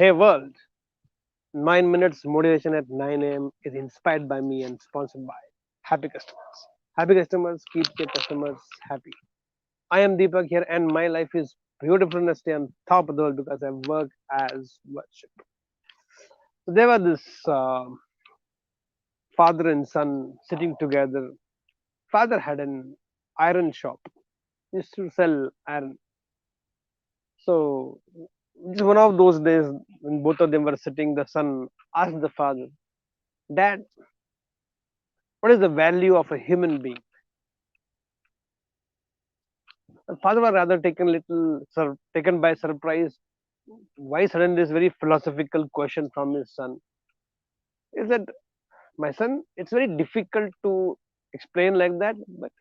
Hey world, 9 minutes motivation at 9 a.m. is inspired by me and sponsored by Happy Customers. Happy customers keep your customers happy. I am Deepak here and my life is beautiful and I stay on top of the world because I work as worship. So there was this father and son sitting together. Father had an iron shop, used to sell iron. So it's one of those days when both of them were sitting, the son asked the father, Dad, what is the value of a human being? The father was rather taken by surprise. Why suddenly this very philosophical question from his son? Is that my son? It's very difficult to explain like that, but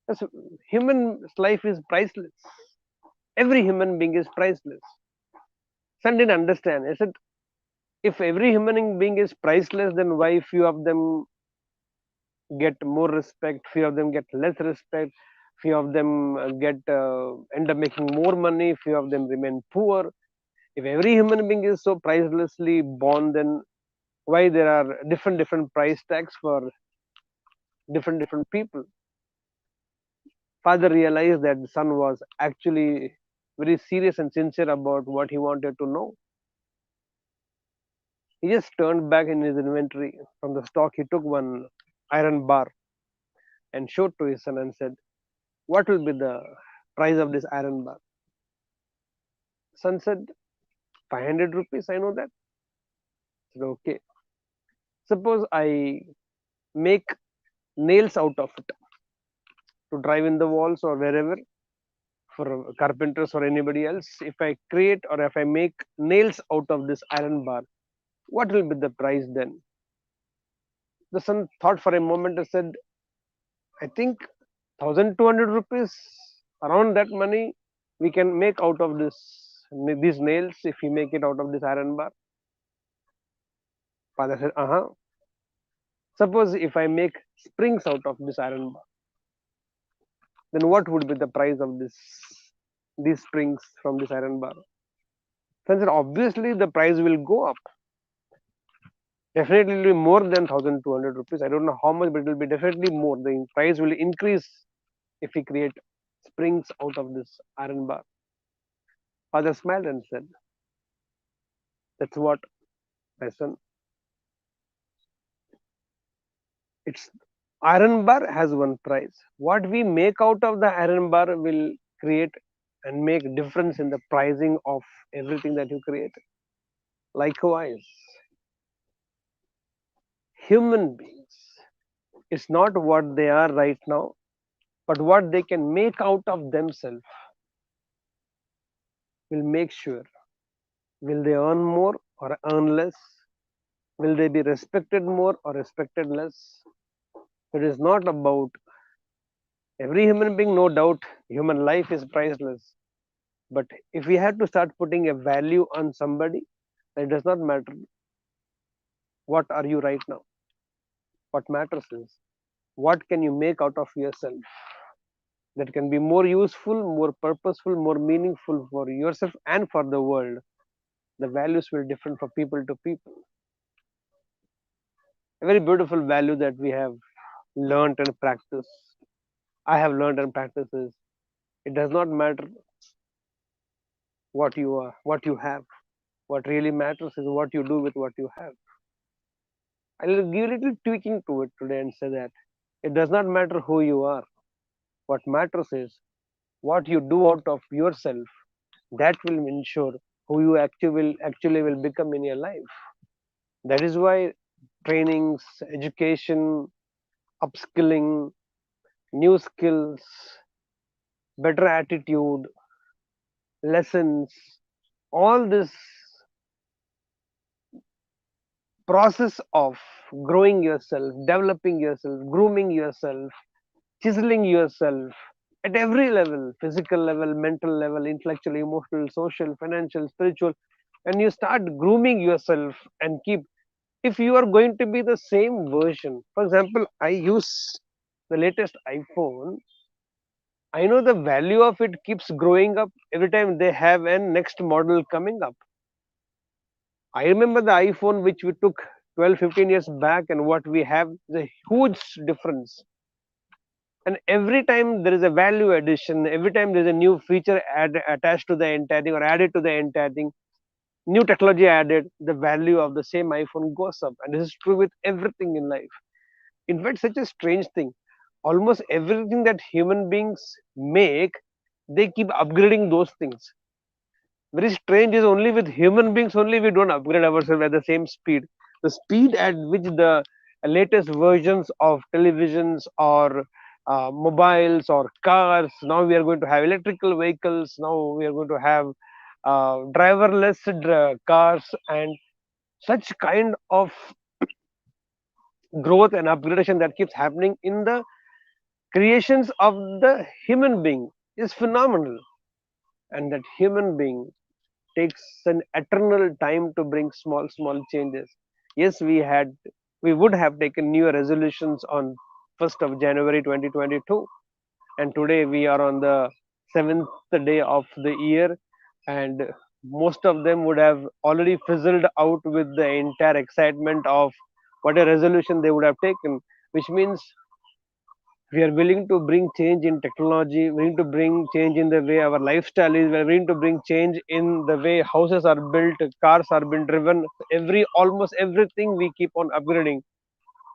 as human life is priceless. Every human being is priceless. Son didn't understand. I said, if every human being is priceless, then why few of them get more respect, few of them get less respect, few of them get end up making more money, few of them remain poor. If every human being is so pricelessly born, then why there are different price tags for different people? Father realized that the son was actually very serious and sincere about what he wanted to know. He just turned back in his inventory from the stock. He took one iron bar and showed to his son and said, "What will be the price of this iron bar?" Son said, 500 rupees. I know that. I said, okay. Suppose I make nails out of it to drive in the walls or wherever for carpenters or anybody else. If I create or if I make nails out of this iron bar, what will be the price then? The son thought for a moment and said, I think 1200 rupees, around that money we can make out of these nails if we make it out of this iron bar. Father said, uh-huh. Suppose if I make springs out of this iron bar, then what would be the price of these springs from this iron bar? Son said, obviously the price will go up. Definitely it will be more than 1200 rupees. I don't know how much, but it will be definitely more. The price will increase if we create springs out of this iron bar. Father smiled and said, that's what, my son. It's iron bar has one price. What we make out of the iron bar will create and make difference in the pricing of everything that you create. Likewise, human beings, it's not what they are right now, but what they can make out of themselves will make sure. Will they earn more or earn less? Will they be respected more or respected less? It is not about every human being, no doubt, human life is priceless. But if we had to start putting a value on somebody, it does not matter what are you right now. What matters is what can you make out of yourself that can be more useful, more purposeful, more meaningful for yourself and for the world. The values will differ from people to people. A very beautiful value that we have learned and practiced. I have learned and practiced is it does not matter what you are, what you have. What really matters is what you do with what you have. I'll give a little tweaking to it today and say that it does not matter who you are. What matters is what you do out of yourself. That will ensure who you actually will become in your life. That is why trainings, education, upskilling, new skills, better attitude, lessons, all this process of growing yourself, developing yourself, grooming yourself, chiseling yourself at every level, physical level, mental level, intellectual, emotional, social, financial, spiritual, and you start grooming yourself and keep, if you are going to be the same version, for example, I use the latest iPhone. I know the value of it keeps growing up every time they have a next model coming up. I remember the iPhone which we took 12, 15 years back and what we have is a huge difference. And every time there is a value addition, every time there is a new feature attached to the entire thing or added to the entire thing, new technology added, the value of the same iPhone goes up. And this is true with everything in life. In fact, such a strange thing. Almost everything that human beings make, they keep upgrading those things. Very strange is only with human beings only we don't upgrade ourselves at the same speed. The speed at which the latest versions of televisions or mobiles or cars, now we are going to have electrical vehicles, now we are going to have driverless cars, and such kind of growth and upgradation that keeps happening in the creations of the human being is phenomenal. And that human being takes an eternal time to bring small changes. Yes, we would have taken new resolutions on 1st of January 2022, and today we are on the 7th day of the year, and most of them would have already fizzled out with the entire excitement of what a resolution they would have taken, which means we are willing to bring change in technology, willing to bring change in the way our lifestyle is, we're willing to bring change in the way houses are built, cars are being driven, every almost everything we keep on upgrading.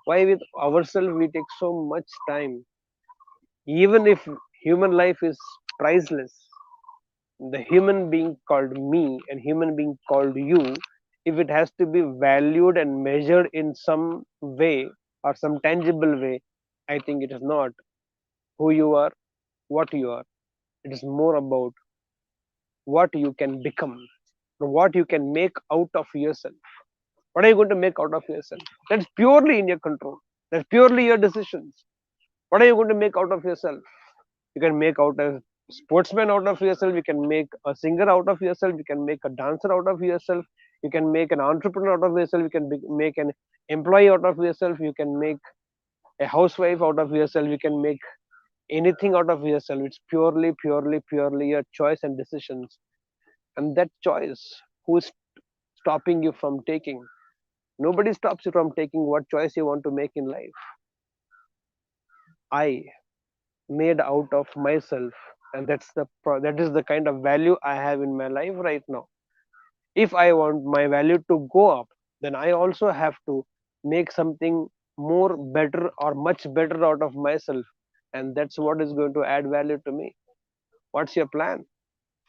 Why with ourselves we take so much time? Even if human life is priceless, the human being called me and human being called you, if it has to be valued and measured in some way or some tangible way, I think it is not who you are, what you are. It is more about what you can become, what you can make out of yourself. What are you going to make out of yourself? That's purely in your control. That's purely your decisions. What are you going to make out of yourself? You can make out a sportsman out of yourself. You can make a singer out of yourself. You can make a dancer out of yourself. You can make an entrepreneur out of yourself. You can make an employee out of yourself. You can make a housewife out of yourself. You can make anything out of yourself. It's purely your choice and decisions. And that choice, who is stopping you from taking? Nobody stops you from taking what choice you want to make in life. I made out of myself, and that is the kind of value I have in my life right now. If I want my value to go up, then I also have to make something more better or much better out of myself, and that's what is going to add value to me. What's your plan?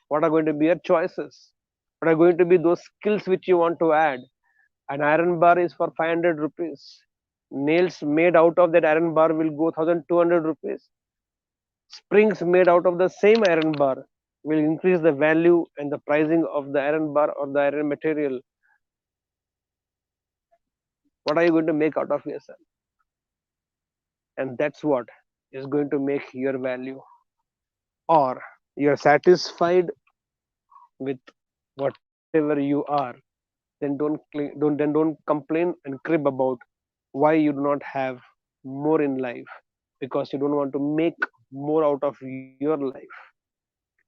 What are going to be your choices? What are going to be those skills which you want to add? An iron bar is for 500 rupees. Nails made out of that iron bar will go 1200 rupees. Springs made out of the same iron bar will increase the value and the pricing of the iron bar or the iron material. What are you going to make out of yourself? And that's what is going to make your value. Or you're satisfied with whatever you are, then don't complain and crib about why you do not have more in life, because you don't want to make more out of your life.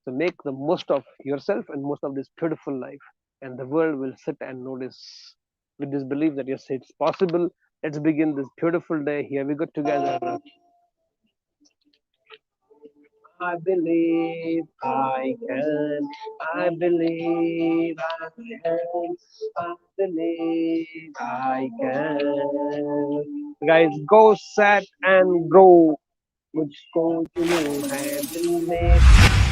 So make the most of yourself and most of this beautiful life, and the world will sit and notice with this belief that yes, it's possible. Let's begin this beautiful day. Here we go together. I believe I can. I believe I can. I believe I can. Guys, go set and grow. मुझको जुनून है दिल में